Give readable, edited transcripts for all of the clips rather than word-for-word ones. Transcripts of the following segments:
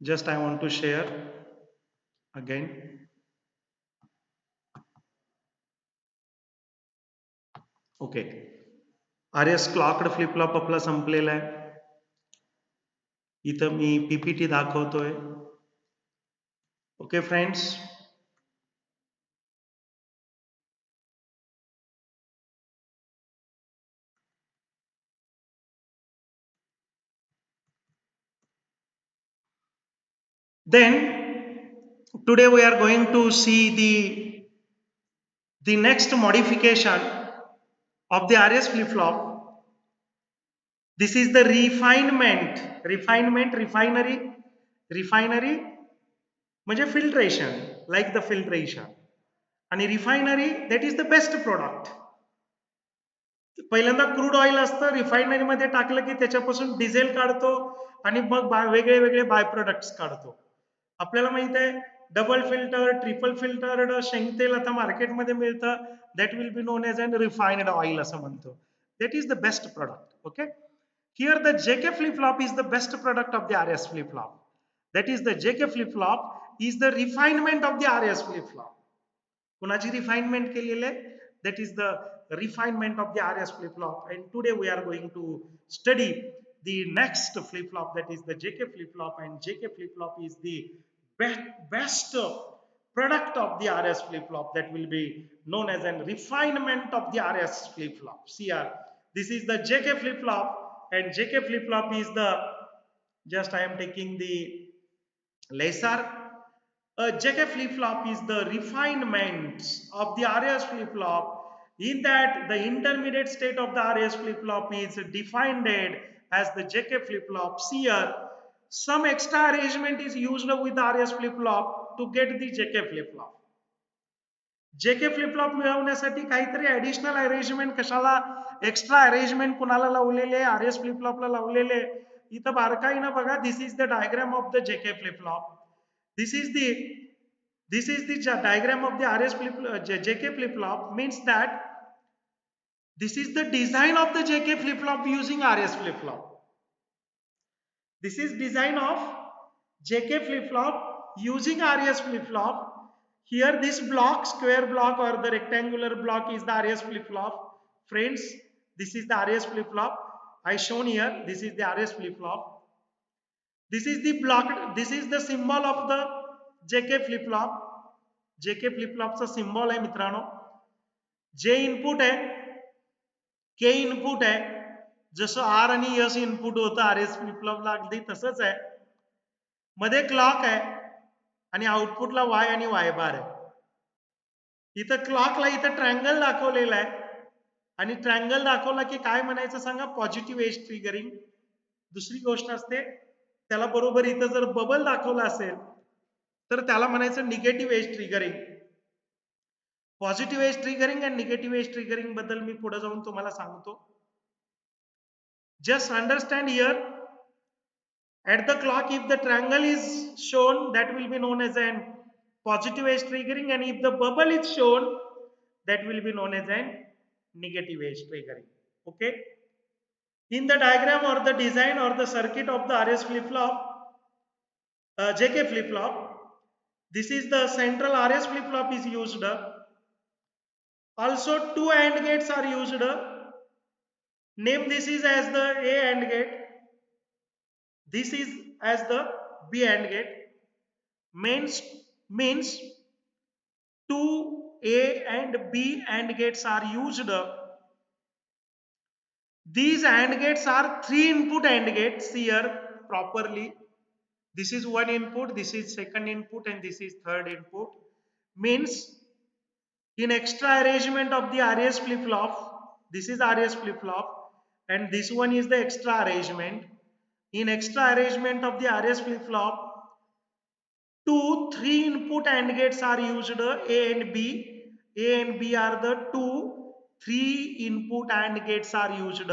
Just I want to share again. Okay, RS clogged flip flop आपला संपलेला आहे. इथं मी PPT दाखवतोय. Okay friends. Then today we are going to see the next modification of the RS flip flop. This is the refinery म्हणजे filtration, like the filtration. आणि refinery that is the best product. पहिल्यांदा crude oil असतं, refinery मध्ये टाकलं की त्याच्यापासून diesel काढतो आणि मग वेगळे वेगळे बाय प्रोडक्ट्स काढतो. आपल्याला माहित आहे डबल फिल्टर, ट्रिपल फिल्टर्ड शेंगतेल आता मार्केटमध्ये मिळतं. That will be known as unrefined oil असं म्हणतो. That is the best product. Okay, here the JK flip flop is the best product of the RS flip flop. That is the JK flip flop is the refinement of the RS flip flop. कुणाची refinement केलेली आहे? That is the refinement of the RS flip flop. And today we are going to study the next flip flop, that is the JK flip flop. And JK flip flop is the best product of the RS flip flop, that will be known as a refinement of the RS flip flop. See here, this is the JK flip flop, and JK flip flop is the, just I am taking the laser. A JK flip flop is the refinement of the RS flip flop. In that, the intermediate state of the RS flip flop is defined as the JK flip flop. Here, some extra arrangement is used with the RS flip flop to get the JK flip flop. JK flip flop मिळवण्यासाठी काहीतरी additional arrangement, कशाला extra arrangement कुणाला लावलेले, RS flip फ्लॉपला लावलेले. इथं बारकाईनं बघा. This is the diagram of the JK flip flop. This is the diagram of the RS flip JK flip flop. Means that this is the design of the JK flip flop using RS flip flop. This is design of JK flip flop using RS flip flop. Here this block, square block or the rectangular block, is the RS flip flop. Friends, this is the RS flip flop. I shown here. This is the RS flip flop. This is the block. This is the symbol of the JK flip flop. JK flip फ्लॉपचा symbol आहे मित्रांनो. जे input आहे, के input आहे. जसं are आणि S input होतं RS flip फ्लॉपला, अगदी तसंच आहे. मध्ये क्लॉक आहे आणि आउटपुटला वाय आणि वाय बार आहे. इथं क्लॉकला इथं ट्रायंगल दाखवलेला आहे आणि ट्रायंगल दाखवला की काय म्हणायचं सांगा? Positive edge triggering. दुसरी गोष्ट असते त्याला बरोबर इथं जर बबल दाखवला असेल तर त्याला म्हणायचं negative edge triggering. Positive edge triggering आणि निगेटिव्ह एज ट्रिगरिंग बद्दल मी पुढे जाऊन तुम्हाला सांगतो. Just understand here. at the clock, if the triangle is shown, that will be known as an positive edge triggering, and if the bubble is shown, that will be known as an negative edge triggering. Okay, in the diagram or the design or the circuit of the RS flip flop, JK flip flop, this is the central RS flip flop is used. Also two AND gates are used. Name this is as the A AND gate, this is as the B AND gate. Means two A and B AND gates are used. These AND gates are 3 input AND gates here properly. This is one input, this is second input, and this is third input. Means in extra arrangement of the RS flip flop, this is RS flip flop and this one is the extra arrangement. In extra arrangement of the RS flip flop, 3 input AND gates are used, A and B. A and B are the 3 input AND gates are used.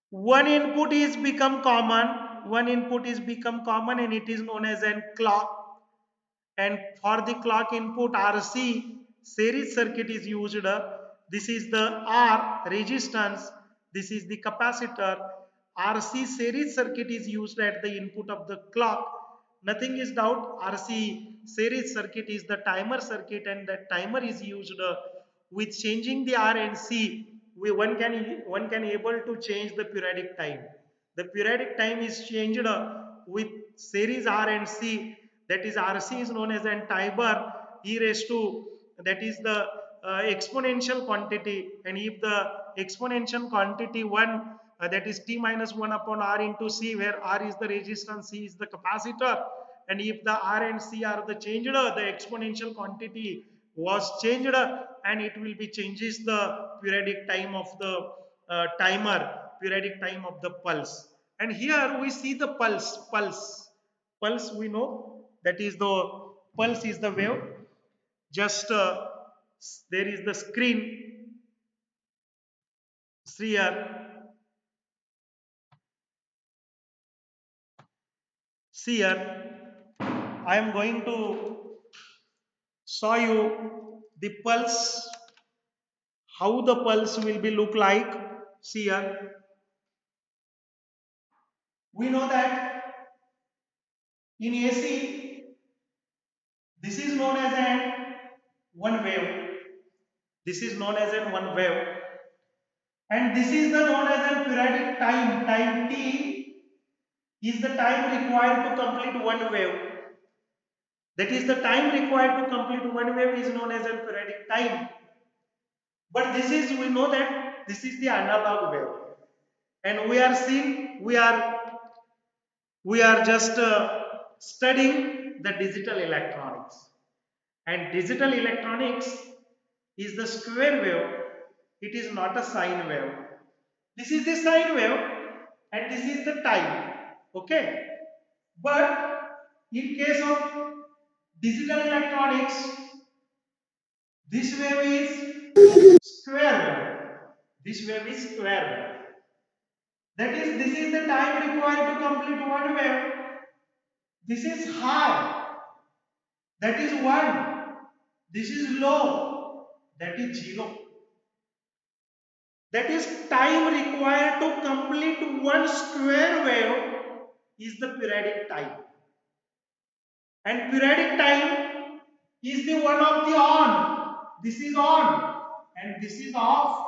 One input is become common. One input is become common and it is known as a clock. And for the clock input, RC series circuit is used. This is the R resistance. This is the capacitor. RC series circuit is used at the input of the clock. nothing is doubt. RC series circuit is the timer circuit, and that timer is used with changing the R and C. One can able to change the periodic time. The periodic time is changed with series R and C. That is, RC is known as an timer e raised to, that is the exponential quantity, and if the exponential quantity 1, that is t minus 1 upon R into C, where R is the resistance, C is the capacitor, and if the R and C are the changed, the exponential quantity was changed, and it will be changes the periodic time of the timer, periodic time of the pulse. And here we see the pulse we know, that is the pulse is the wave. Just there is the screen here. See here, I am going to show you the pulse, how the pulse will be look like. See here, we know that in AC, this is known as an one wave. This is known as an one wave, and this is the known as an periodic time. Time t is the time required to complete one wave. That is, the time required to complete one wave is known as a periodic time. But this is, we know that this is the analog wave, and we are just studying the digital electronics. And digital electronics is the square wave. It is not a sine wave. This is the sine wave, and this is the time. Okay, but in case of digital electronics, this wave is square wave. This wave is square wave. That is, this is the time required to complete one wave. This is high. That is 1. This is low. That is 0. That is, time required to complete one square wave is the periodic time. And periodic time is the one of the on. This is on and this is off.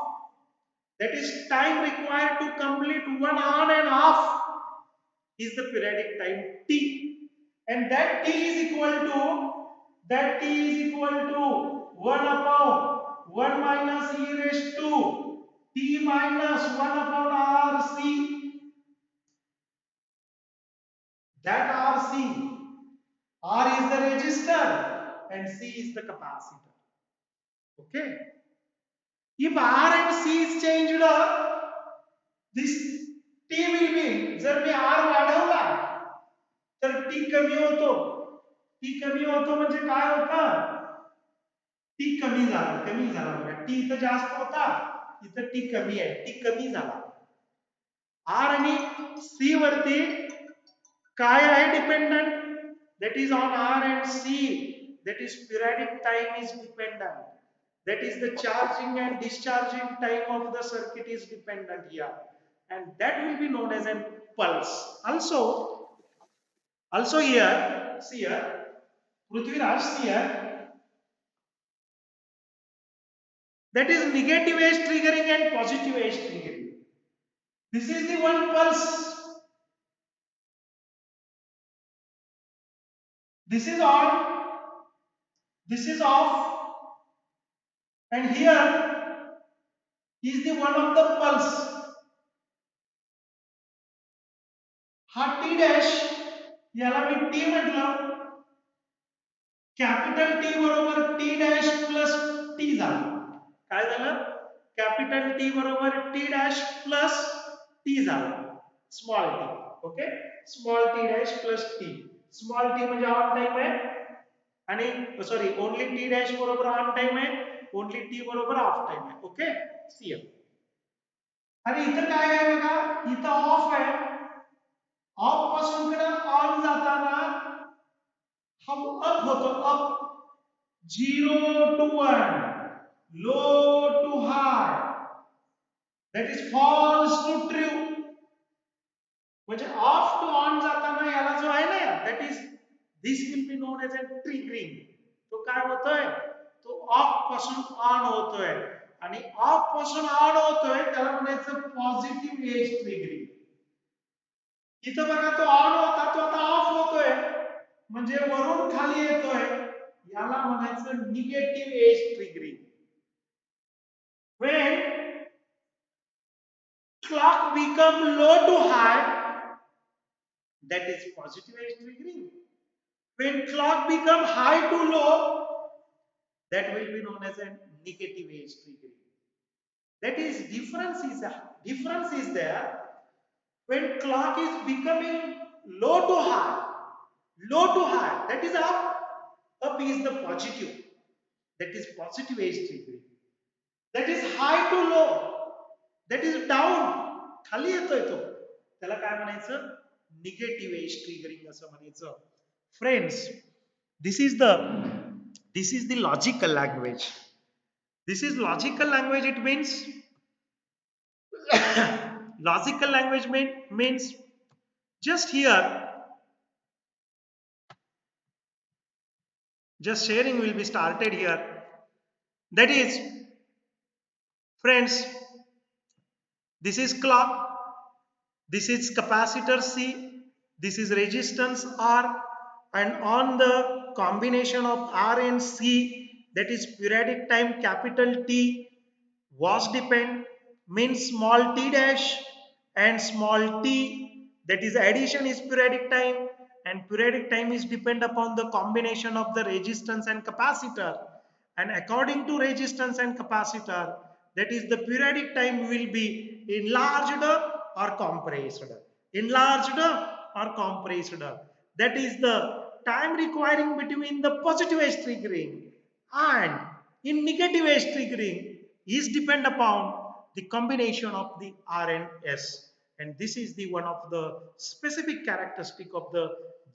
That is, time required to complete one on and off is the periodic time t, and that t is equal to 1 upon 1 minus e raised to t minus 1 upon RC. That RC, R is the resistor and C is the capacitor. Okay, if R and C is changed, this t will be, जर मी R वाढवला तर t कमी होतो. t कमी होतो म्हणजे काय होतं? t कमी झाला बघा. t इथं जास्त होता, इथं t कमी आहे. t कमी झाला. R आणि C वरती काय आहे dependent? That is on R and C. That is, periodic time is dependent. That is, the charging and discharging time of the circuit is dependent here, and that will be known as a pulse. Also here, see here, Prithviraj, see here, that is negative edge triggering and positive edge triggering. This is the one pulse. This is on, this is off, and here is the one of the pulse. हा T dash, याला मी T म्हटलं. Capital T बरोबर T dash plus T झालं. काय झालं? Capital T बरोबर T dash plus T झालं. Small T. Okay, small T dash plus T. Small T म्हणजे ऑन टाइम आहे, आणि सॉरी, ओनली टी डॅश बरोबर ऑन टाइम आहे, ओनली टी बरोबर ऑफ टाइम आहे. Okay, CM. आणि इथं काय आहे बघा, इथं ऑफ आहे. ऑफ पासून ऑन जाताना हम अप होतो, up 0 to 1, low to high, that is false to true. म्हणजे ऑफ टू ऑन जाताना याला जो आहे ना, that is This will be known as a triggering. तो काय होतोय, तो ऑफ पासून ऑन होतोय आणि ऑफ पासून ऑन होतोय त्याला म्हणायचं पॉझिटिव्ह एज ट्रिगरिंग. इथं बघा तो ऑन होता तो आता ऑफ होतोय म्हणजे वरून खाली येतोय, याला म्हणायचं negative edge triggering. When clock become low to high, that is positive age triggering. When clock become high to low, that will be known as a negative age triggering. That is difference is there. When clock is becoming low to high, that is up. Up is the positive. That is positive age triggering. That is high to low. That is down. खाली येतोय तो, त्याला काय म्हणायचं, negative edge triggering असं म्हणायचं. Friends, this is the logical language. This is logical language. It means logical language means just here, just sharing will be started here. That is, friends, this is clock, this is capacitor C, this is resistance R, and on the combination of R and C, that is periodic time capital T, was depend means small t dash and small t, that is addition is periodic time, and periodic time is depend upon the combination of the resistance and capacitor, and according to resistance and capacitor, that is the periodic time will be enlarged or compressed, enlarged or compressed. That is the time requiring between the positive edge triggering and in negative edge triggering is depend upon the combination of the R and S. And this is the one of the specific characteristic of the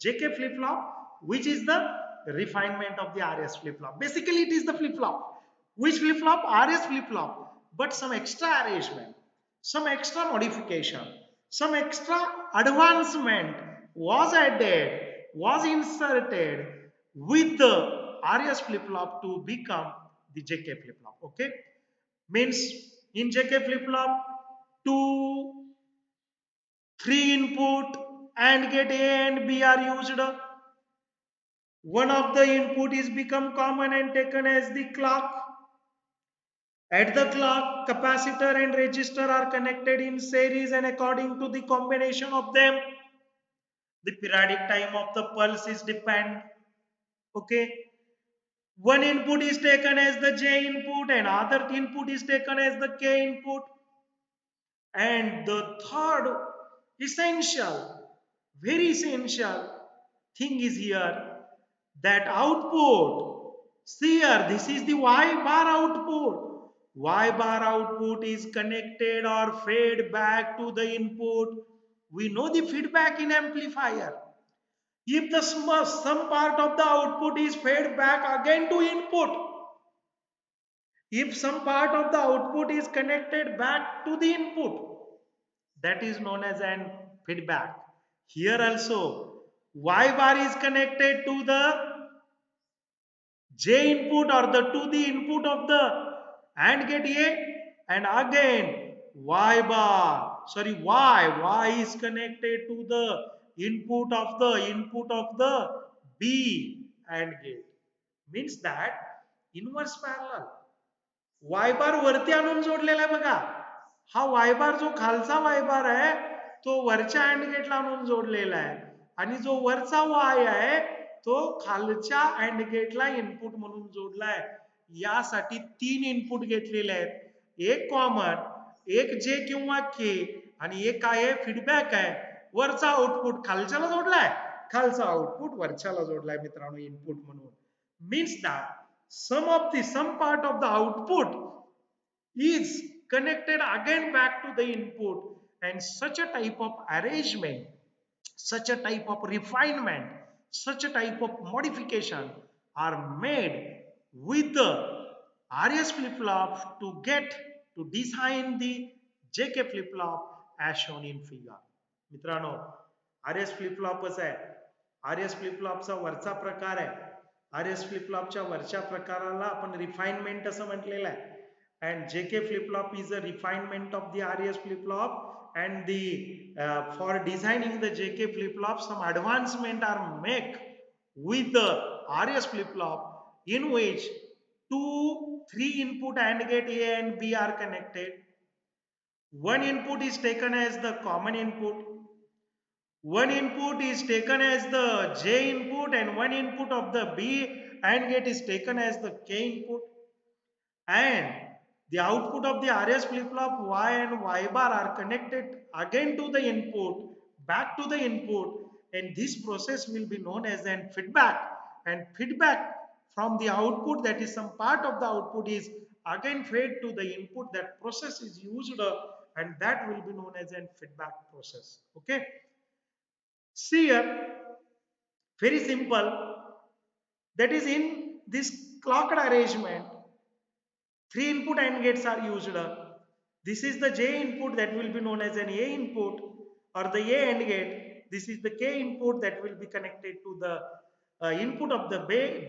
JK flip-flop, which is the refinement of the RS flip-flop. Basically, it is the flip-flop. Which flip-flop? RS flip-flop. But some extra arrangement, some extra modification, some extra advancement was added, was inserted with the RS flip-flop to become the JK flip-flop. Okay? Means in JK flip-flop, 2, 3 input AND gate A and B are used. One of the input is become common and taken as the clock. At the clock, capacitor and resistor are connected in series, and according to the combination of them, the periodic time of the pulse is depend. Okay. One input is taken as the J input and other input is taken as the K input. And the third essential, very essential thing is here, that output. See here, this is the Y bar output. Y bar output is connected or fed back to the input. We know the feedback in amplifier. If the some part of the output is fed back again to input, if some part of the output is connected back to the input, that is known as an feedback. Here also, Y bar is connected to the J input or the to the input of the AND gate A, and again Y is connected to the input of the B AND gate. Means that inverse parallel. Y bar वरती आणून जोडलेला आहे बघा. हा Y bar जो खालचा Y bar आहे तो वरच्या AND गेटला आणून जोडलेला आहे, आणि जो वरचा Y आहे तो खालच्या AND गेटला इनपुट म्हणून जोडलाय. यासाठी 3 इनपुट घेतलेले आहेत, एक कॉमन, एक जे किंवा के, आणि एक आहे फीडबॅक आहे. वरचा आउटपुट खालच्याला जोडलाय, खालचा आउटपुट वरच्याला जोडलाय मित्रांनो इनपुट म्हणून. Means that some part of the output is connected again back to the input, and such a type of arrangement, such a type of refinement, such a type of modification are made with the RS flip-flop to get to design the JK flip-flop as shown in figure. मित्रांनो, RS flip-flopच आहे. RS flip फ्लॉपचा वरचा प्रकार आहे. RS flip फ्लॉपच्या वरच्या प्रकाराला आपण refinement असं म्हटलेलं आहे. And JK flip flop is a refinement of the RS flip flop, and the for designing the JK flip flop some advancement are made with the RS flip flop, in which three input AND gate A and B are connected. One input is taken as the common input, one input is taken as the J input, and one input of the B AND gate is taken as the K input, and the output of the RS flip-flop Y and Y bar are connected again to the input, back to the input, and this process will be known as an feedback, and feedback from the output, that is some part of the output, is again fed to the input. That process is used and that will be known as an feedback process. Okay, see here, very simple, that is in this clocked arrangement, three input AND gates are used. This is the J input, that will be known as an A input, or the A AND gate. This is the K input that will be connected to the input of the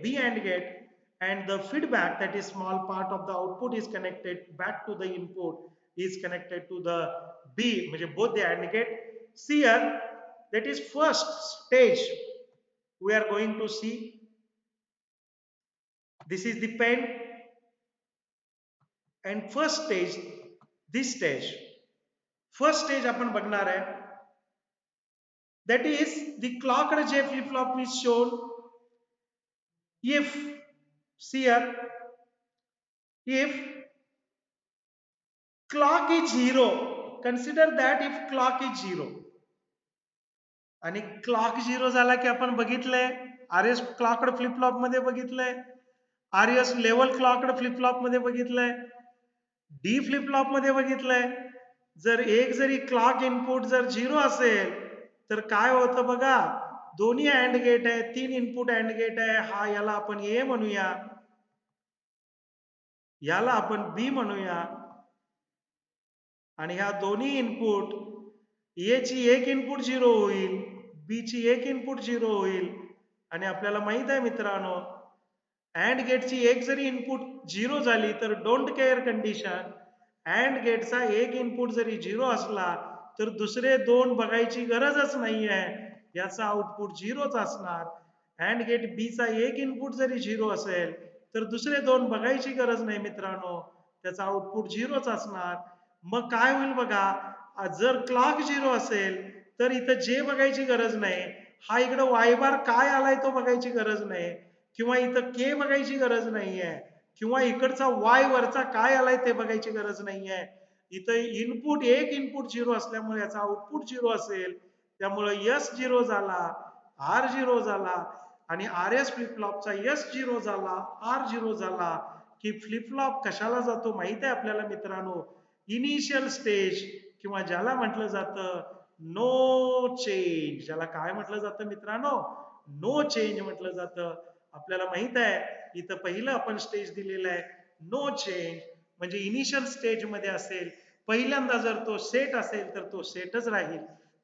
B AND gate, and the feedback, that is small part of the output, is connected back to the input, is connected to the B, both the AND gate. See here, that is first stage we are going to see. This is the pen, and first stage, this stage, first stage आपण बघणार आहे, that is the clocked J flip flop is shown if, see here, if clock is 0, consider that if clock is 0, आणि clock 0 झाला की आपण बघितलंय RS clocked flip flop मध्ये बघितलंय, RS level clocked flip flop मध्ये बघितलंय, डी फ्लिप फ्लॉप मध्ये बघितलंय. जर एक जरी क्लॉक इनपुट जर 0 असेल तर काय होतं बघा, दोन्ही अँड गेट आहे, तीन इनपुट अँड गेट आहे, हा याला आपण ए म्हणूया, याला आपण बी म्हणूया, आणि ह्या दोन्ही इनपुट, ए ची एक इनपुट 0 होईल, बी ची एक इनपुट 0 होईल, आणि आपल्याला माहित आहे मित्रांनो, अँड गेटची एक जरी इनपुट 0 झाली तर डोंट केअर कंडिशन, अँड गेटचा एक इनपुट जरी 0 असला तर दुसरे दोन बघायची गरजच नाहीये, याचा आउटपुट 0च असणार. अँड गेट बी चा एक इनपुट जरी 0 असेल तर दुसरे दोन बघायची गरज नाही मित्रांनो, त्याचा आउटपुट 0च असणार. मग काय होईल बघा, जर क्लॉक 0 असेल तर इथं जे बघायची गरज नाही, हा इकडं वाय बार काय आलाय तो बघायची गरज नाही, किंवा इथं के बघायची गरज नाहीये, किंवा इकडचा वाय वरचा काय आलाय ते बघायची गरज नाहीये. इथं इनपुट एक इनपुट 0 असल्यामुळे याचा आउटपुट 0 असेल, त्यामुळे एस 0 झाला, आर 0 झाला, आणि आर एस फ्लिप फ्लॉपचा एस 0 झाला, आर 0 झाला की फ्लिप फ्लॉप कशाला जातो माहित आहे आपल्याला मित्रांनो, इनिशियल स्टेज, किंवा ज्याला म्हटलं जातं नो चेंज, ज्याला काय म्हटलं जातं मित्रांनो, नो चेंज म्हटलं जातं. आपल्याला माहित आहे इथं पहिलं आपण स्टेज दिलेलं आहे नो चेंज, म्हणजे इनिशियल स्टेज मध्ये असेल, पहिल्यांदा जर तो सेट असेल तर तो सेटच राहील,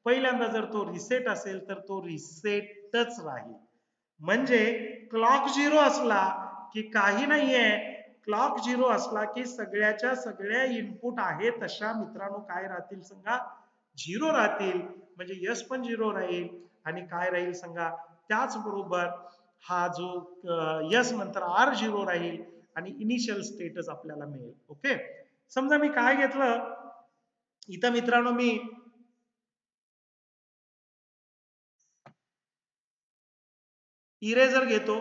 पहिल्यांदा जर तो रिसेट असेल तर तो रिसेटच राहील. म्हणजे क्लॉक 0 असला की काही नाहीये, क्लॉक 0 असला की सगळ्याच्या सगळ्या इनपुट आहेत तशा मित्रांनो काय राहतील सांगा, 0 राहतील, म्हणजे यस पण 0 राहील, आणि काय राहील सांगा, त्याचबरोबर हा जो यस नंतर आर 0 राहील, आणि इनिशियल स्टेटस आपल्याला मिळेल. ओके, समजा मी काय घेतलं इथं मित्रांनो, मी इरेजर घेतो,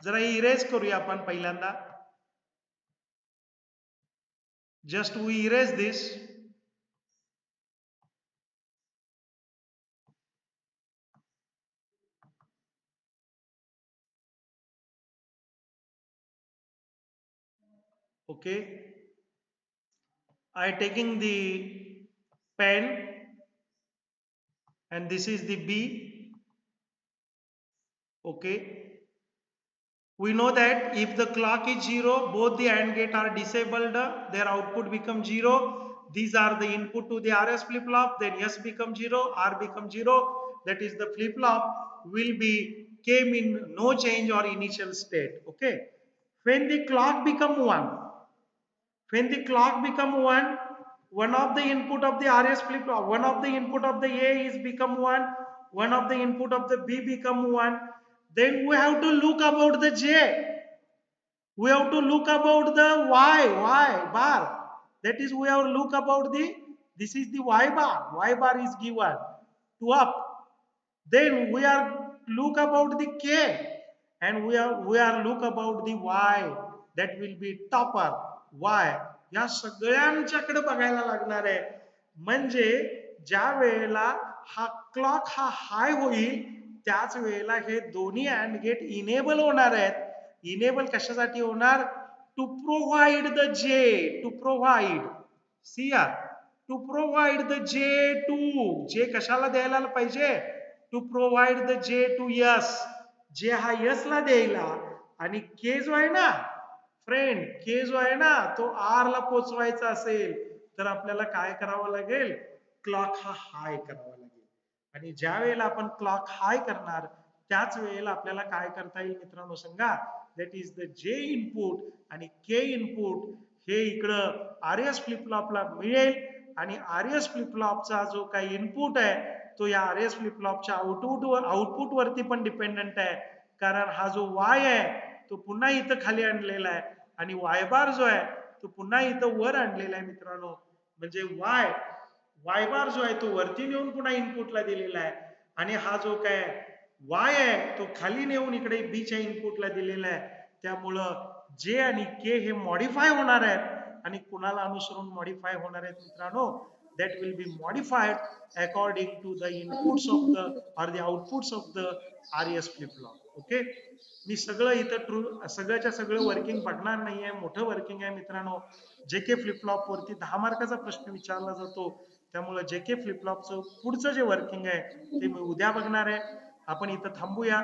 जरा इरेज करूया आपण पहिल्यांदा, just we erase this. Okay, I taking the pen, and this is the B. Okay, we know that if the clock is 0, both the AND gate are disabled, their output become 0. These are the input to the RS flip flop, then S become 0, R become 0. that is the flip flop will be came in no change or initial state. Okay, when the clock become 1, when the clock become 1, one of the input of the RS flip flop, one of the input of the A is become 1, one of the input of the B become 1. Then we have to look about the J. We have to look about the Y bar. That is, we have to look about the, this is the Y bar. Y bar is given to up. Then we are look about the K, and we are look about the Y, that will be topper Y. या सगळ्यांच्याकडे बघायला लागणार आहे. म्हणजे ज्या वेळेला हा clock हा हाय होईल त्याच वेळेला हे दोन्ही अँड गेट इनेबल होणार आहेत. इनेबल कशासाठी होणार? To provide the J, to provide, सिया, to provide the J to, J कशाला द्यायला पाहिजे? To provide the J to yes, J हा यस ला द्यायला, आणि के जो आहे ना फ्रेंड, के जो आहे ना तो आर ला पोचवायचा असेल तर आपल्याला काय करावं लागेल? क्लॉक हा हाय करावा लागेल. आणि ज्या वेळेला आपण क्लॉक हाय करणार त्याच वेळेला आपल्याला काय करता येईल मित्रांनो सांगा? That is the J input आणि के इनपुट हे इकडं आरएस फ्लिप फ्लॉपला मिळेल, आणि आरएस फ्लिप फ्लॉपचा जो काही इनपुट आहे तो या आरएस फ्लिप फ्लॉपच्या आउटपुट वरती पण डिपेंडंट आहे. कारण हा जो वाय आहे तो पुन्हा इथं खाली आणलेला आहे, आणि वाय बार जो आहे तो पुन्हा इथं वर आणलेला आहे मित्रांनो. म्हणजे वाय बार जो आहे तो वरती नेऊन पुन्हा इनपुटला दिलेला आहे, आणि हा जो काय वाय आहे तो खाली नेऊन इकडे बी च्या इनपुटला दिलेला आहे. त्यामुळं जे आणि के हे मॉडिफाय होणार आहेत, आणि कुणाला अनुसरून मॉडिफाय होणार आहेत मित्रांनो? that will be modified according to the inputs of the or the outputs of the RS flip flop. Okay, मी सगळं इथं ट्रू सगळ्याच्या सगळं वर्किंग बघणार नाहीये, मोठं वर्किंग आहे मित्रांनो. जे के फ्लिप फ्लॉप वरती 10 मार्काचा प्रश्न विचारला जातो, त्यामुळे जे के फ्लिप फ्लॉपचं पुढचं जे वर्किंग आहे ते मी उद्या बघणार आहे. आपण इथं थांबूया.